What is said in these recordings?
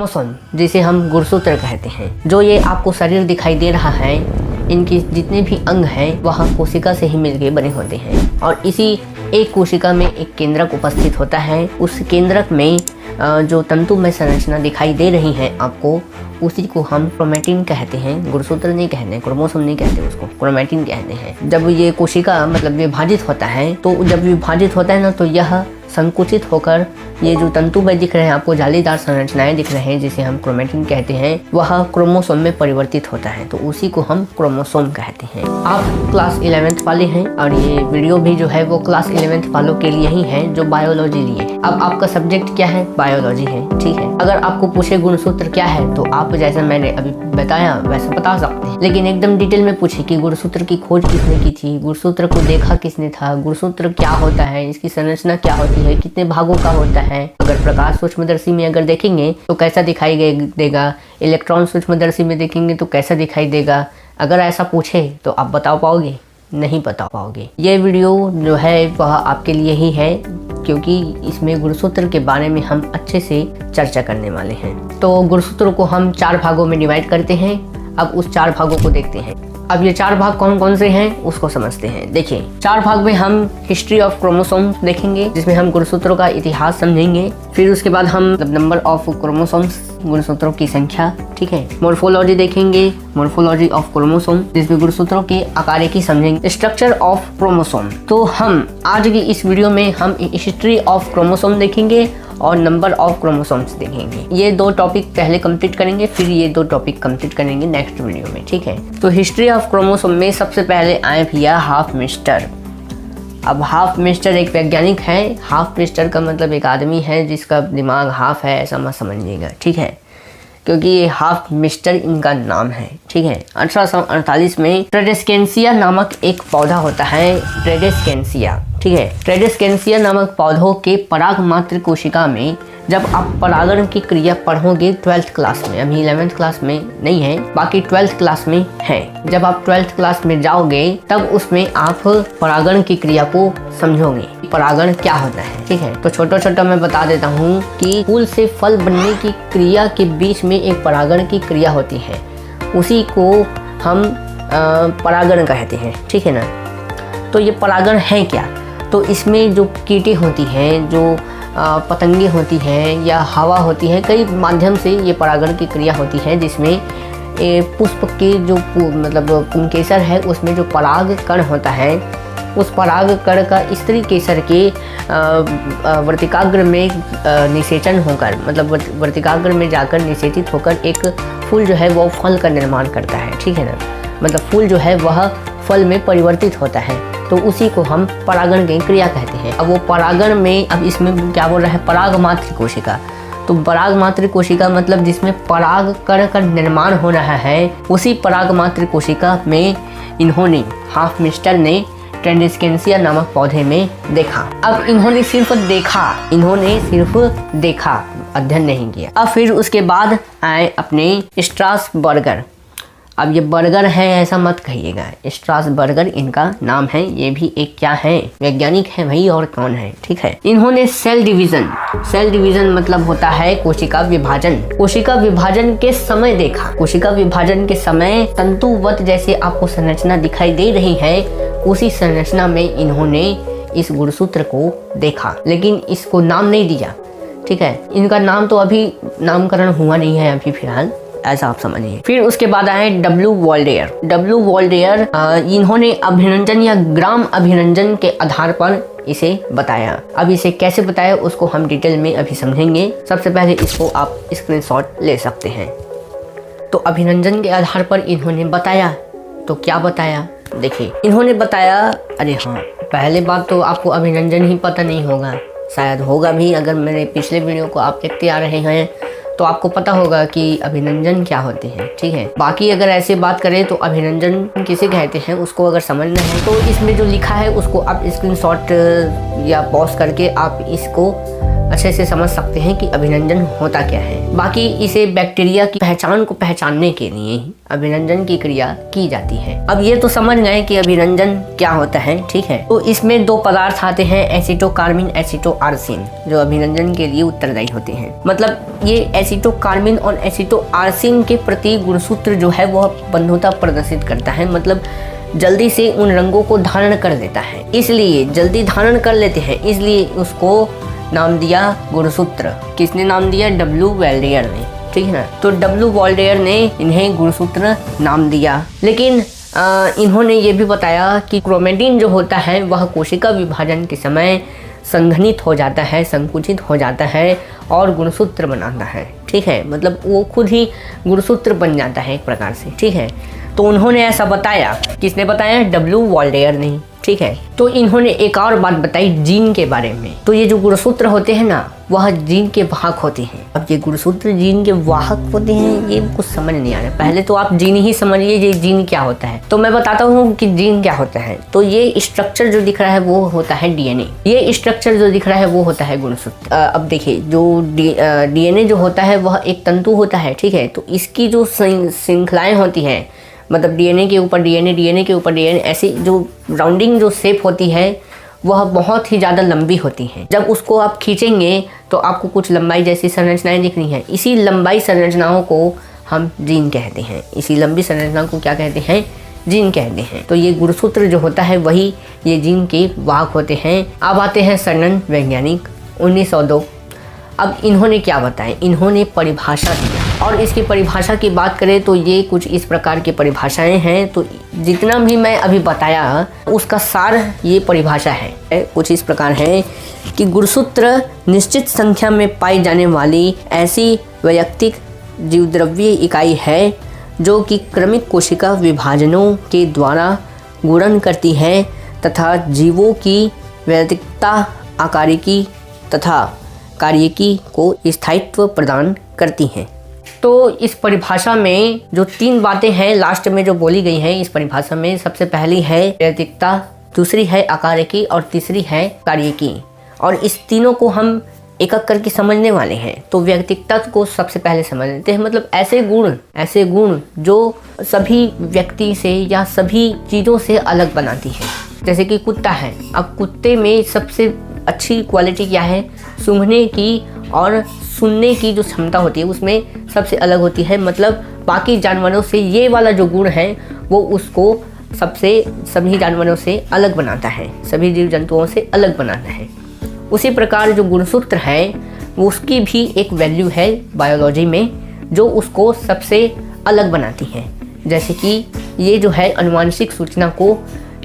Chromosome जिसे हम गुणसूत्र कहते हैं, जो ये आपको शरीर दिखाई दे रहा है, इनकी जितने भी अंग हैं वह कोशिका से ही मिलकर बने होते हैं और इसी एक कोशिका में एक केंद्रक उपस्थित होता है। उस केंद्रक में जो तंतुमय संरचना दिखाई दे रही है आपको, उसी को हम क्रोमैटिन कहते हैं। गुणसूत्र नहीं कहते, क्रोमोसोम नहीं कहते, उसको क्रोमैटिन कहते हैं। जब ये कोशिका मतलब विभाजित होता है, तो जब विभाजित होता है ना, तो यह संकुचित होकर ये जो तंतुमय दिख रहे हैं आपको, जालीदार संरचनाएं दिख रहे हैं जिसे हम क्रोमैटिन कहते हैं, वह क्रोमोसोम में परिवर्तित होता है, तो उसी को हम क्रोमोसोम कहते हैं। आप क्लास 11th वाले हैं और ये वीडियो भी जो है वो क्लास 11th वालों के लिए ही है जो बायोलॉजी लिए। अब आपका सब्जेक्ट क्या है? बायोलॉजी है, ठीक है। अगर आपको पूछे गुणसूत्र क्या है, तो आप जैसे मैंने अभी बताया वैसे बता सकते हैं, लेकिन एकदम डिटेल में पूछे कि गुणसूत्र की खोज किसने की थी, गुणसूत्र को देखा किसने था, गुणसूत्र क्या होता है, इसकी संरचना क्या होती है, कितने भागों का होता है, अगर प्रकाश सूक्ष्मदर्शी में अगर देखेंगे तो कैसा दिखाई देगा, इलेक्ट्रॉन सूक्ष्मदर्शी में देखेंगे तो कैसा दिखाई देगा, अगर ऐसा पूछे तो आप बता पाओगे? नहीं बता पाओगे। ये वीडियो जो है वह आपके लिए ही है, क्योंकि इसमें गुणसूत्र के बारे में हम अच्छे से चर्चा करने वाले हैं। तो गुणसूत्र को हम 4 भागों में डिवाइड करते हैं। अब उस 4 भागों को देखते हैं। अब ये 4 भाग कौन कौन से हैं उसको समझते हैं। देखिए, 4 भाग में हम हिस्ट्री ऑफ क्रोमोसोम्स देखेंगे, जिसमें हम गुणसूत्रों का इतिहास समझेंगे। फिर उसके बाद हम नंबर ऑफ क्रोमोसोम्स, गुणसूत्रों की संख्या, ठीक है। मोर्फोलॉजी देखेंगे, मोर्फोलॉजी ऑफ क्रोमोसोम, जिसमें गुणसूत्रों के आकारिकी समझेंगे। स्ट्रक्चर ऑफ क्रोमोसोम, तो हम आज की इस वीडियो में हम हिस्ट्री ऑफ क्रोमोसोम देखेंगे और नंबर ऑफ क्रोमोसोम्स देखेंगे। ये 2 टॉपिक पहले कंप्लीट करेंगे, फिर ये 2 टॉपिक कंप्लीट करेंगे नेक्स्ट वीडियो में, ठीक है। तो हिस्ट्री ऑफ क्रोमोसोम में सबसे पहले आए भैया हाफमैस्टर। अब हाफमैस्टर एक वैज्ञानिक है। हाफमैस्टर का मतलब एक आदमी है जिसका दिमाग हाफ है, ऐसा मत समझिएगा, ठीक है, क्योंकि ये हाफमैस्टर इनका नाम है, ठीक है। 1848 में ट्रेडेस्केंसिया नामक एक पौधा होता है, ट्रेडेस्केंसिया, ठीक है। ट्रेडेस्केंसिया नामक पौधों के पराग मात्र कोशिका में जब आप परागण की क्रिया पढ़ोगे 12th क्लास में, अभी 11th क्लास में नहीं है, बाकी 12th क्लास में है। जब आप 12th क्लास में जाओगे तब उसमें आप परागण की क्रिया को समझोगे, परागण क्या होता है, ठीक है। तो छोटा छोटा मैं बता देता हूँ कि फूल से फल बनने की क्रिया के बीच में एक परागण की क्रिया होती है, उसी को हम परागण कहते हैं, ठीक है ना। तो ये परागण है क्या? तो इसमें जो कीटे होती हैं, जो पतंगे होती हैं या हवा होती है, कई माध्यम से ये परागण की क्रिया होती है, जिसमें पुष्प के जो मतलब पुंकेसर है उसमें जो पराग कण होता है, उस पराग कण का स्त्री केसर के वर्तिकाग्र में निषेचन होकर, मतलब वर्तिकाग्र में जाकर निषेचित होकर एक फूल जो है वो फल का निर्माण करता है, ठीक है ना। मतलब फूल जो है वह फल में परिवर्तित होता है, तो उसी को हम परागण की क्रिया कहते हैं। अब वो परागण में, अब इसमें क्या बोल रहा है, पराग मात्र कोशिका। तो पराग मात्र कोशिका मतलब जिसमें पराग कण का निर्माण हो रहा है, उसी पराग मात्र कोशिका में इन्होंने, हाफमैस्टर ने ट्रेडेस्केंसिया नामक पौधे में देखा। अब इन्होंने सिर्फ देखा, अध्ययन नहीं किया। अब फिर उसके बाद आए अपने स्ट्रासबर्गर। अब ये बर्गर है ऐसा मत कहिएगा, स्ट्रासबर्गर इनका नाम है। ये भी एक क्या है, वैज्ञानिक है भाई, और कौन है, ठीक है। इन्होंने सेल डिवीजन मतलब होता है कोशिका विभाजन। कोशिका विभाजन के समय देखा। कोशिका विभाजन के समय तंतुवत जैसे आपको संरचना दिखाई दे रही है, उसी संरचना में इन्होंने इस गुणसूत्र को देखा, लेकिन इसको नाम नहीं दिया, ठीक है। इनका नाम तो अभी नामकरण हुआ नहीं है अभी फिलहाल, ऐसा आप समझिए। फिर उसके बाद आए डब्ल्यू वॉल्डेयर। इन्होंने अभिनंजन या ग्राम अभिनंजन के आधार पर इसे बताया। अब इसे कैसे बताया उसको हम डिटेल में अभी समझेंगे। सबसे पहले इसको आप स्क्रीनशॉट ले सकते हैं। तो अभिनंजन के आधार पर इन्होंने बताया, तो क्या बताया देखिए। इन्होंने बताया, अरे हाँ, पहले बात तो आपको अभिनंजन ही पता नहीं होगा, शायद होगा भी, अगर मेरे पिछले वीडियो को आप देखते आ रहे हैं तो आपको पता होगा कि अभिनंजन क्या होते हैं, ठीक है। बाकी अगर ऐसे बात करें तो अभिनंजन किसे कहते हैं उसको अगर समझना है तो इसमें जो लिखा है उसको आप स्क्रीनशॉट या पॉज करके आप इसको अच्छे से समझ सकते हैं कि अभिनंदन होता क्या है। बाकी इसे बैक्टीरिया की पहचान को पहचानने के लिए अभिनंदन की क्रिया की जाती है। अब ये तो समझ गए कि अभिनंदन क्या होता है, ठीक है। तो इसमें दो पदार्थ आते हैं, एसिटोकार्बिन, एसिटोआर्सिन, जो अभिनंदन के लिए उत्तरदायी होते हैं। मतलब ये एसिटोकार्बिन और एसिटोआर्सिन के प्रति गुणसूत्र जो है वह बंधुता प्रदर्शित करता है, मतलब जल्दी से उन रंगों को धारण कर लेता है। इसलिए जल्दी धारण कर लेते हैं, इसलिए उसको नाम दिया गुणसूत्र। किसने नाम दिया? डब्ल्यू वॉल्डेयर ने, ठीक है ना। तो डब्ल्यू वॉल्डेयर ने इन्हें गुणसूत्र नाम दिया। लेकिन इन्होंने ये भी बताया कि क्रोमेटिन जो होता है वह कोशिका विभाजन के समय संघनित हो जाता है, संकुचित हो जाता है और गुणसूत्र बनाता है, ठीक है। मतलब वो खुद ही गुणसूत्र बन जाता है एक प्रकार से, ठीक है। तो उन्होंने ऐसा बताया। किसने बताया? डब्ल्यू वॉल्डेयर ने, ठीक है। तो इन्होंने एक और बात बताई जीन के बारे में। तो ये जो गुणसूत्र होते हैं ना, वह जीन के वाहक होते हैं। अब ये गुणसूत्र जीन के वाहक होते हैं, ये कुछ समझ नहीं आ रहा। पहले तो आप जीन ही समझिए, ये जीन क्या होता है। तो मैं बताता हूँ कि जीन क्या होता है। तो ये स्ट्रक्चर जो दिख रहा है वो होता है डीएनए। ये स्ट्रक्चर जो दिख रहा है वो होता है गुणसूत्र। अब देखिए, जो डीएनए जो होता है वह एक तंतु होता है, ठीक है। तो इसकी जो श्रृंखलाएं होती हैं, मतलब डीएनए के ऊपर डीएनए, डीएनए के ऊपर डीएनए, ऐसी जो राउंडिंग जो शेप होती है वह बहुत ही ज़्यादा लंबी होती है। जब उसको आप खींचेंगे तो आपको कुछ लंबाई जैसी संरचनाएं दिख रही हैं। इसी लंबाई संरचनाओं को हम जीन कहते हैं। इसी लंबी संरचना को क्या कहते हैं? जीन कहते हैं। तो ये गुणसूत्र जो होता है वही ये जीन के वाहक होते हैं। अब आते हैं सर्नन वैज्ञानिक 1902। अब इन्होंने क्या बताया? इन्होंने परिभाषा दिया, और इसकी परिभाषा की बात करें तो ये कुछ इस प्रकार की परिभाषाएं हैं। तो जितना भी मैं अभी बताया उसका सार ये परिभाषा है, कुछ इस प्रकार है कि गुणसूत्र निश्चित संख्या में पाई जाने वाली ऐसी वैयक्तिक जीवद्रव्य इकाई है जो कि क्रमिक कोशिका विभाजनों के द्वारा गुणन करती है तथा जीवों की वैयक्तिकता, आकारिकी तथा कार्यकी को स्थायित्व प्रदान करती हैं। तो इस परिभाषा में जो तीन बातें हैं लास्ट में जो बोली गई हैं इस परिभाषा में, सबसे पहली है वैयक्तिकता, दूसरी है आकारिकी और तीसरी है कार्यकी। और इस तीनों को हम एक एक करके समझने वाले हैं। तो वैयक्तिकता को सबसे पहले समझ लेते हैं। मतलब ऐसे गुण जो सभी व्यक्ति से या सभी चीज़ों से अलग बनाती है। जैसे कि कुत्ता है, अब कुत्ते में सबसे अच्छी क्वालिटी क्या है? सूंघने की और सुनने की जो क्षमता होती है उसमें सबसे अलग होती है। मतलब बाकी जानवरों से ये वाला जो गुण है वो उसको सभी जानवरों से अलग बनाता है, सभी जीव जंतुओं से अलग बनाता है। उसी प्रकार जो गुणसूत्र है वो उसकी भी एक वैल्यू है बायोलॉजी में जो उसको सबसे अलग बनाती है। जैसे कि ये जो है अनुवांशिक सूचना को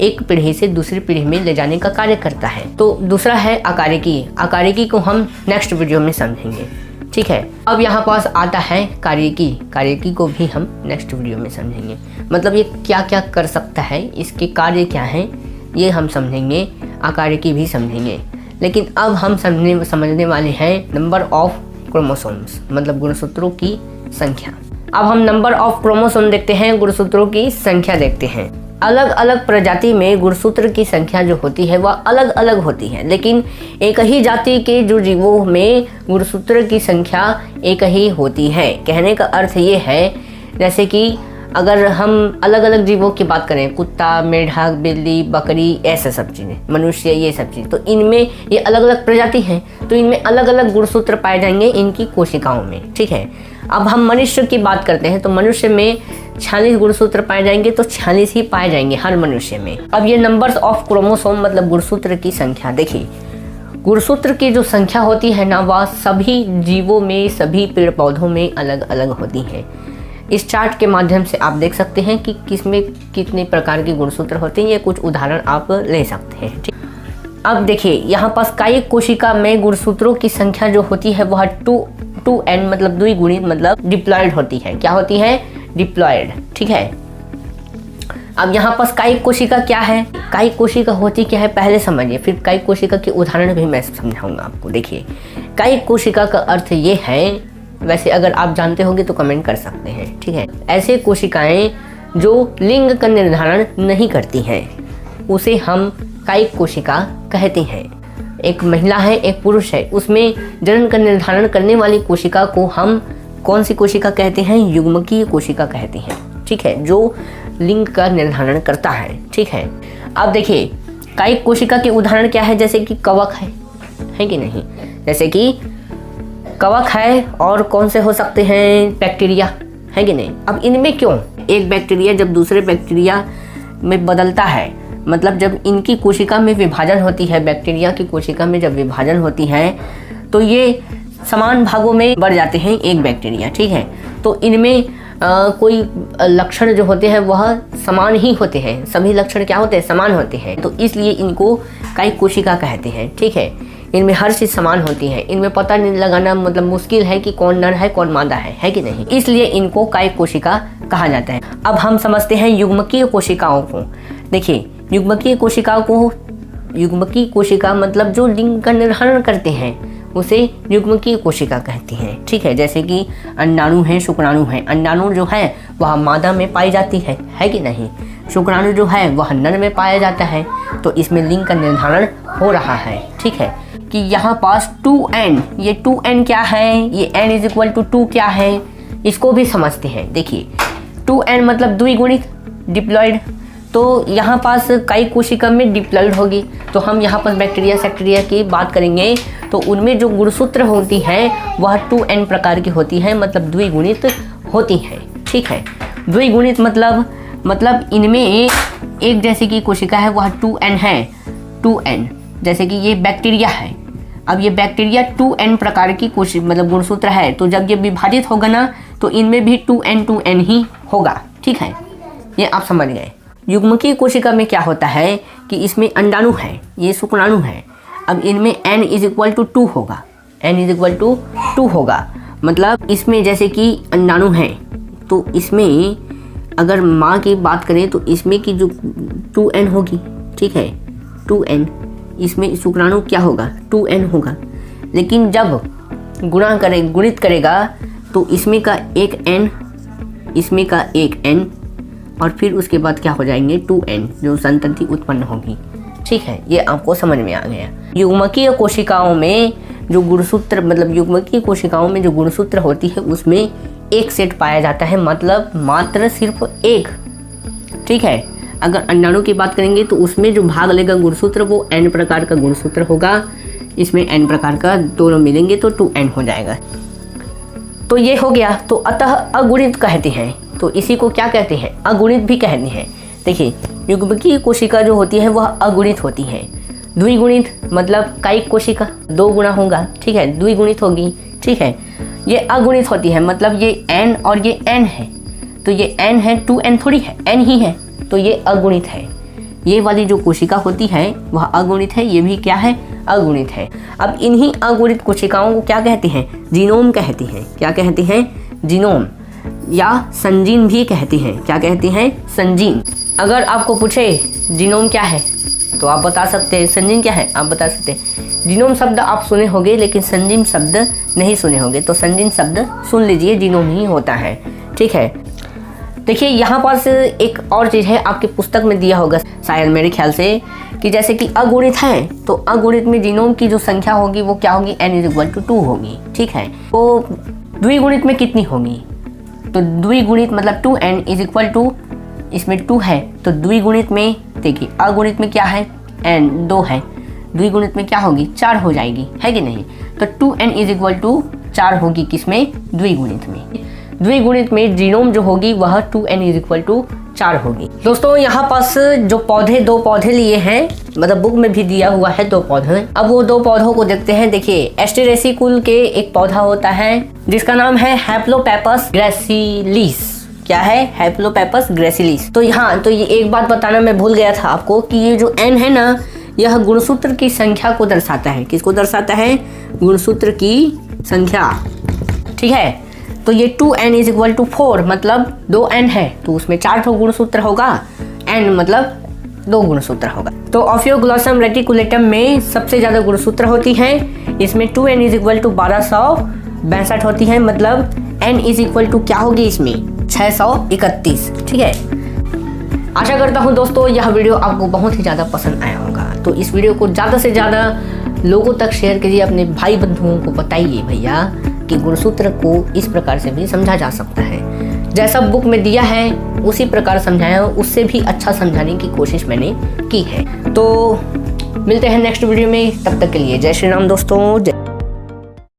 एक पीढ़ी से दूसरी पीढ़ी में ले जाने का कार्य करता है। तो दूसरा है आकारिकी। आकारिकी को हम नेक्स्ट वीडियो में समझेंगे, ठीक है। अब यहाँ पास आता है कार्यकी। कार्यकी को भी हम नेक्स्ट वीडियो में समझेंगे। मतलब ये क्या क्या कर सकता है, इसके कार्य क्या हैं, ये हम समझेंगे। आकारिकी भी समझेंगे। लेकिन अब हम समझने वाले हैं नंबर ऑफ क्रोमोसोम्स, मतलब गुणसूत्रों की संख्या। अब हम नंबर ऑफ क्रोमोसोम देखते हैं, गुणसूत्रों की संख्या देखते हैं। अलग अलग प्रजाति में गुणसूत्र की संख्या जो होती है वह अलग अलग होती है, लेकिन एक ही जाति के जो जीवों में गुणसूत्र की संख्या एक ही होती है। कहने का अर्थ ये है, जैसे कि अगर हम अलग अलग जीवों की बात करें, कुत्ता, मेढक, बिल्ली, बकरी, ऐसे सब चीज़ें, मनुष्य, ये सब चीज़, तो इनमें ये अलग अलग प्रजाति हैं, तो इनमें अलग अलग गुणसूत्र पाए जाएंगे इनकी कोशिकाओं में, ठीक है। अब हम मनुष्य की बात करते हैं तो मनुष्य में 46 गुणसूत्र पाए जाएंगे, तो 46 ही पाए जाएंगे हर मनुष्य में। अब ये नंबर्स ऑफ क्रोमोसोम मतलब गुणसूत्र की संख्या देखिए। गुणसूत्र की जो संख्या होती है ना वह सभी जीवों में, सभी पेड़ पौधों में अलग अलग होती है। इस चार्ट के माध्यम से आप देख सकते हैं कि किसमें कितने प्रकार के गुणसूत्र होते हैं। ये कुछ उदाहरण आप ले सकते हैं, ठीक। अब देखिए यहाँ पास कायिक कोशिका में गुणसूत्रों की संख्या जो होती है वह 2n मतलब द्विगुणित मतलब डिप्लॉयड होती है। क्या होती है? डिप्लॉयड, ठीक है। अब यहाँ पास कायिक कोशिका क्या है? कायिक कोशिका होती क्या है पहले समझिए, फिर कायिक कोशिका के उदाहरण भी मैं समझाऊंगा आपको। देखिए कायिक कोशिका का अर्थ ये है, वैसे अगर आप जानते होंगे तो कमेंट कर सकते हैं, ठीक है। ऐसे कोशिकाएं जो लिंग का निर्धारण नहीं करती हैं उसे हम कायिक कोशिका कहते हैं। एक महिला है एक पुरुष है, उसमें जनन का निर्धारण करने वाली कोशिका को हम कौन सी कोशिका कहते हैं? युग्मकीय कोशिका कहते हैं, ठीक है, जो लिंग का निर्धारण करता है, ठीक है। अब देखिए कायिक कोशिका के उदाहरण क्या है? जैसे कि कवक है कि नहीं? जैसे कि कवक है और कौन से हो सकते हैं? बैक्टीरिया, है कि नहीं? अब इनमें क्यों एक बैक्टीरिया जब दूसरे बैक्टीरिया में बदलता है, मतलब जब इनकी कोशिका में विभाजन होती है, बैक्टीरिया की कोशिका में जब विभाजन होती है तो ये समान भागों में बढ़ जाते हैं एक बैक्टीरिया, ठीक है। तो इनमें कोई लक्षण जो होते हैं वह समान ही होते हैं, सभी लक्षण क्या होते हैं? समान होते हैं, तो इसलिए इनको कायिक कोशिका कहते हैं, ठीक है। इनमें हर चीज़ समान होती है, इनमें पता नहीं लगाना मतलब मुश्किल है कि कौन नर है कौन मादा है कि नहीं, इसलिए इनको कायिक कोशिका कहा जाता है। अब हम समझते हैं युग्मकीय कोशिकाओं को। देखिए युग्मकीय कोशिका मतलब जो लिंग का निर्धारण करते हैं उसे युग्मकीय कोशिका कहती हैं, ठीक है। जैसे कि अंडाणु है, शुक्राणु है। अंडाणु जो है वह मादा में पाई जाती है कि नहीं? शुक्राणु जो है वह नर में पाया जाता है, तो इसमें लिंग का निर्धारण हो रहा है, ठीक है। कि यहाँ पास 2n, ये 2n क्या है? ये n = 2 क्या है? इसको भी समझते हैं। देखिए 2n मतलब द्विगुणित, डिप्लॉइड, तो यहाँ पास कायिक कोशिका में डिप्लॉइड होगी। तो हम यहाँ पर बैक्टीरिया सेक्टीरिया की बात करेंगे तो उनमें जो गुणसूत्र होती है वह 2n प्रकार की होती है, मतलब द्विगुणित होती है, ठीक है। द्विगुणित मतलब इनमें एक जैसे की कोशिका है वह 2n है, 2n, जैसे कि ये बैक्टीरिया है। अब ये बैक्टीरिया 2n प्रकार की कोशिका मतलब गुणसूत्र है, तो जब ये विभाजित होगा ना तो इनमें भी 2n ही होगा, ठीक है। ये आप समझ गए। युग्मकीय कोशिका में क्या होता है कि इसमें अंडाणु है, ये शुक्राणु है। अब इनमें n = 2 होगा, n = 2 होगा, मतलब इसमें जैसे कि अंडाणु है तो इसमें अगर माँ की बात करें तो इसमें की जो 2n होगी, ठीक है, 2n, इसमें शुक्राणु क्या होगा? 2n होगा। लेकिन जब गुणित करेगा तो इसमें का एक n, इसमें का एक n, और फिर उसके बाद क्या हो जाएंगे? 2n, जो संतति उत्पन्न होगी, ठीक है। ये आपको समझ में आ गया। युग्मकीय कोशिकाओं में जो गुणसूत्र मतलब युग्मकीय कोशिकाओं में जो गुणसूत्र होती है उसमें एक सेट पाया जाता है, मतलब मात्र सिर्फ एक, ठीक है। अगर अंडाणु की बात करेंगे तो उसमें जो भाग लेगा गुणसूत्र वो n प्रकार का गुणसूत्र होगा, इसमें n प्रकार का दोनों मिलेंगे तो 2n हो जाएगा। तो ये हो गया। तो अतः अगुणित कहते हैं, तो इसी को क्या कहते हैं? अगुणित भी कहते हैं। देखिए युग्मकीय कोशिका जो होती है वह अगुणित होती है। द्विगुणित मतलब कायिक कोशिका 2 गुणा होगा, ठीक है, द्विगुणित होगी, ठीक है। ये अगुणित होती है, मतलब ये n और ये n है, तो ये n है, 2n थोड़ी है, n ही है, तो ये अगुणित है। ये वाली जो कोशिका होती है वह अगुणित है, ये भी क्या है? अगुणित है। अब इन्हीं अगुणित कोशिकाओं को क्या कहते हैं? जीनोम कहते हैं। क्या कहते हैं? जीनोम, या संजीन भी कहते हैं। क्या कहते हैं? संजीन। अगर आपको पूछे जीनोम क्या है तो आप बता सकते हैं, संजीन क्या है आप बता सकते हैं। जीनोम शब्द आप सुने होंगे लेकिन संजीन शब्द नहीं सुने होंगे, तो संजीन शब्द सुन लीजिए, जीनोम ही होता है, ठीक है। देखिए यहाँ पास एक और चीज़ है, आपकी पुस्तक में दिया होगा शायद मेरे ख्याल से, कि जैसे कि अगुणित है तो अगुणित में जीनोम की जो संख्या होगी वो क्या होगी? n = 2 होगी, ठीक है। तो द्विगुणित में कितनी होगी? तो द्विगुणित मतलब 2n = इसमें 2 है, तो द्विगुणित में देखिए अगुणित में क्या है? n 2 है, द्विगुणित में क्या होगी? 4 हो जाएगी, है कि नहीं? तो 2n = 4 होगी किसमें? द्विगुणित में। द्विगुणित में जीनोम जो होगी वह 2n = 4 होगी। दोस्तों यहाँ पास जो पौधे 2 पौधे लिए हैं, मतलब बुक में भी दिया हुआ है 2 पौधे। अब वो 2 पौधों को देखते हैं। देखिए एस्टेरेसी कुल के एक पौधा होता है जिसका नाम है हैप्लोपेपस ग्रेसिलिस। क्या है? हैप्लोपेपस ग्रेसिलिस। तो यहाँ तो ये एक बात बताना मैं भूल गया था आपको कि ये जो n है ना, यह गुणसूत्र की संख्या को दर्शाता है। किसको दर्शाता है? गुणसूत्र की संख्या, ठीक है। तो ये 2n = 4 मतलब 2n है तो उसमें 4 गुणसूत्र होगा, n मतलब 2 गुणसूत्र होगा। तो ऑफियोग्लोसम रेटिकुलेटम में सबसे ज़्यादा गुणसूत्र होती हैं, इसमें 2n = 1262 होती है, मतलब n = क्या होगी इसमें? 631, ठीक है। आशा करता हूँ दोस्तों यह वीडियो आपको बहुत ही ज़्यादा पसंद आया होगा। तो इस वीडियो को ज़्यादा से ज़्यादा लोगों तक शेयर कीजिए, अपने भाई बंधुओं को बताइए भैया कि गुणसूत्र को इस प्रकार से भी समझा जा सकता है। जैसा बुक में दिया है उसी प्रकार समझाया, उससे भी अच्छा समझाने की कोशिश मैंने की है। तो मिलते हैं नेक्स्ट वीडियो में, तब तक के लिए जय श्री राम दोस्तों। जय